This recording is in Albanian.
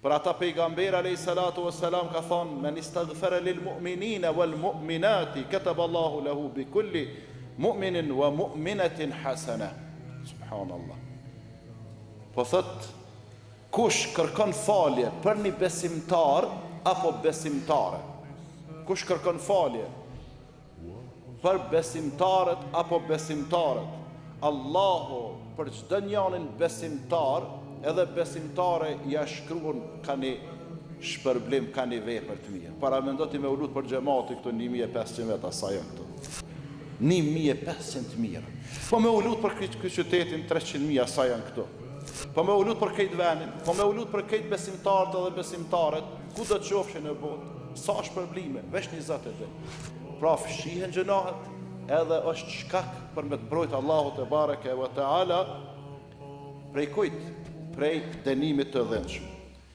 Për ata pejgamber alayhis salatu wassalam ka thonë: "Men istaghfara lil mu'minina wal mu'minati kataba Allahu lahu bi kulli mu'minin wa mu'minatin hasana." Subhanallah. Po thot, kush kërkon falje për një besimtar apo besimtare, kush kërkon falje për besimtarët apo besimtarët, Allahu për çdo njërin besimtar edhe besimtare ja shkruan ka një shpërblim, ka një vepër të mirë. Para mendoti me u lut për xhamati këtu 1500 veta sa janë këtu. 1500 mirë. Po me u lut për këtë qytetin 300.000 sa janë këtu. Po me u lut për këtë vendin, po me u lut për këtë besimtarët edhe besimtarët, ku do të qofshin në botë, sa shpërblime, veç 20 ditë. Pra fshihen gjunahet, edhe është shkak për me të mbrojtë Allahu te bareke ve teala prej kujt? Prej dënimit të dhënshëm.